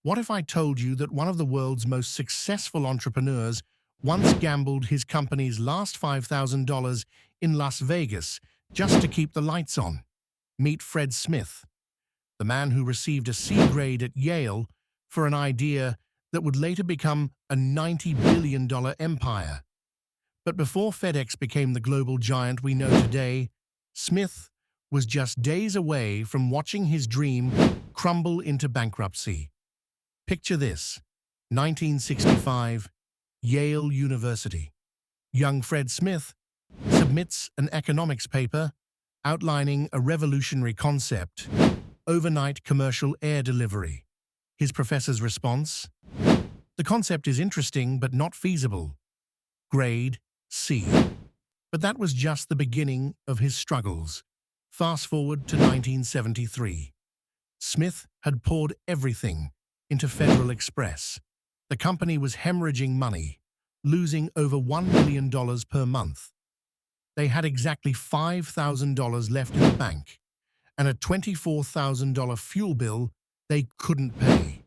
What if I told you that one of the world's most successful entrepreneurs once gambled his company's last $5,000 in Las Vegas just to keep the lights on? Meet Fred Smith, the man who received a C grade at Yale for an idea that would later become a $90 billion empire. But before FedEx became the global giant we know today, Smith was just days away from watching his dream crumble into bankruptcy. Picture this: 1965, Yale University. Young Fred Smith submits an economics paper outlining a revolutionary concept: overnight commercial air delivery. His professor's response: "The concept is interesting but not feasible. Grade C." But that was just the beginning of his struggles. Fast forward to 1973. Smith had poured everything into Federal Express. The company was hemorrhaging money, losing over $1 million per month. They had exactly $5,000 left in the bank and a $24,000 fuel bill they couldn't pay.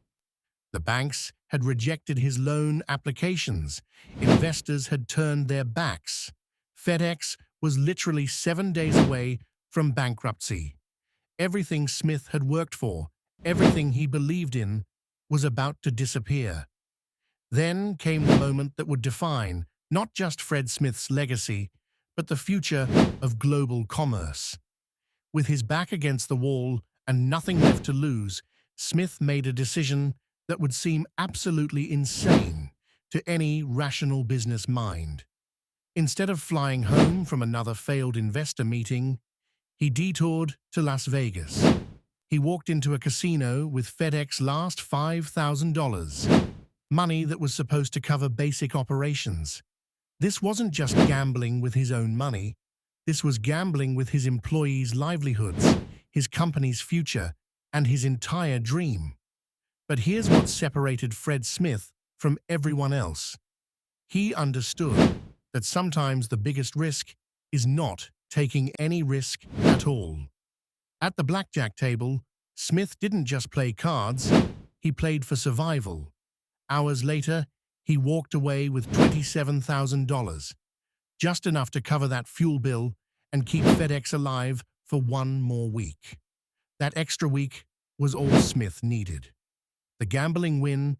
The banks had rejected his loan applications. Investors had turned their backs. FedEx was literally 7 days away from bankruptcy. Everything Smith had worked for, everything he believed in, was about to disappear. Then came the moment that would define not just Fred Smith's legacy, but the future of global commerce. With his back against the wall and nothing left to lose, Smith made a decision that would seem absolutely insane to any rational business mind. Instead of flying home from another failed investor meeting, he detoured to Las Vegas. He walked into a casino with FedEx's last $5,000, money that was supposed to cover basic operations. This wasn't just gambling with his own money. This was gambling with his employees' livelihoods, his company's future, and his entire dream. But here's what separated Fred Smith from everyone else. He understood that sometimes the biggest risk is not taking any risk at all. At the blackjack table, Smith didn't just play cards, he played for survival. Hours later, he walked away with $27,000, just enough to cover that fuel bill and keep FedEx alive for one more week. That extra week was all Smith needed. The gambling win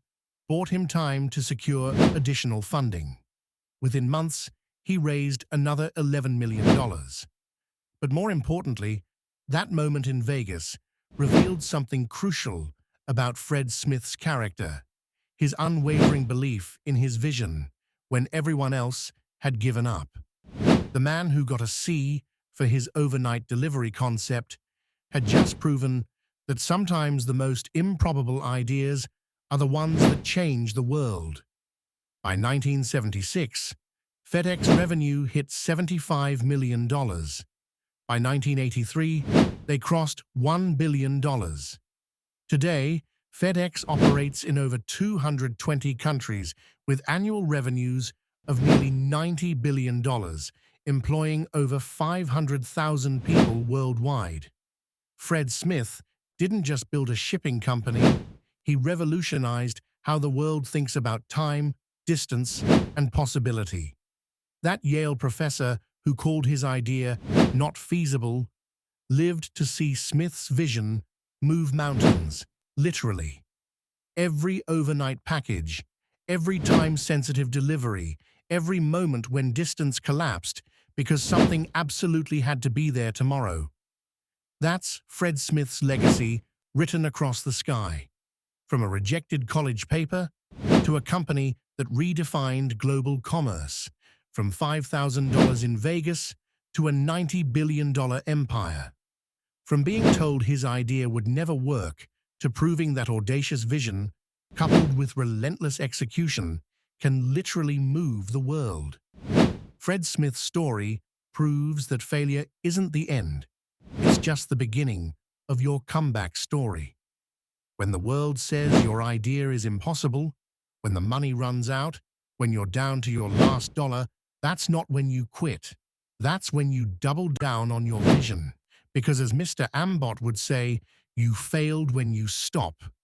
bought him time to secure additional funding. Within months, he raised another $11 million. But more importantly, that moment in Vegas revealed something crucial about Fred Smith's character: his unwavering belief in his vision when everyone else had given up. The man who got a C for his overnight delivery concept had just proven that sometimes the most improbable ideas are the ones that change the world. By 1976, FedEx revenue hit $75 million. By 1983, they crossed $1 billion. Today, FedEx operates in over 220 countries with annual revenues of nearly $90 billion, employing over 500,000 people worldwide. Fred Smith didn't just build a shipping company, he revolutionized how the world thinks about time, distance, and possibility. That Yale professor who called his idea not feasible lived to see Smith's vision move mountains, literally. Every overnight package, every time-sensitive delivery, every moment when distance collapsed because something absolutely had to be there tomorrow. That's Fred Smith's legacy written across the sky. From a rejected college paper to a company that redefined global commerce, from $5,000 in Vegas to a $90 billion empire. From being told his idea would never work to proving that audacious vision, coupled with relentless execution, can literally move the world. Fred Smith's story proves that failure isn't the end. It's just the beginning of your comeback story. When the world says your idea is impossible, when the money runs out, when you're down to your last dollar, that's not when you quit. That's when you double down on your vision. Because as Mr. Ambot would say, you failed when you stop.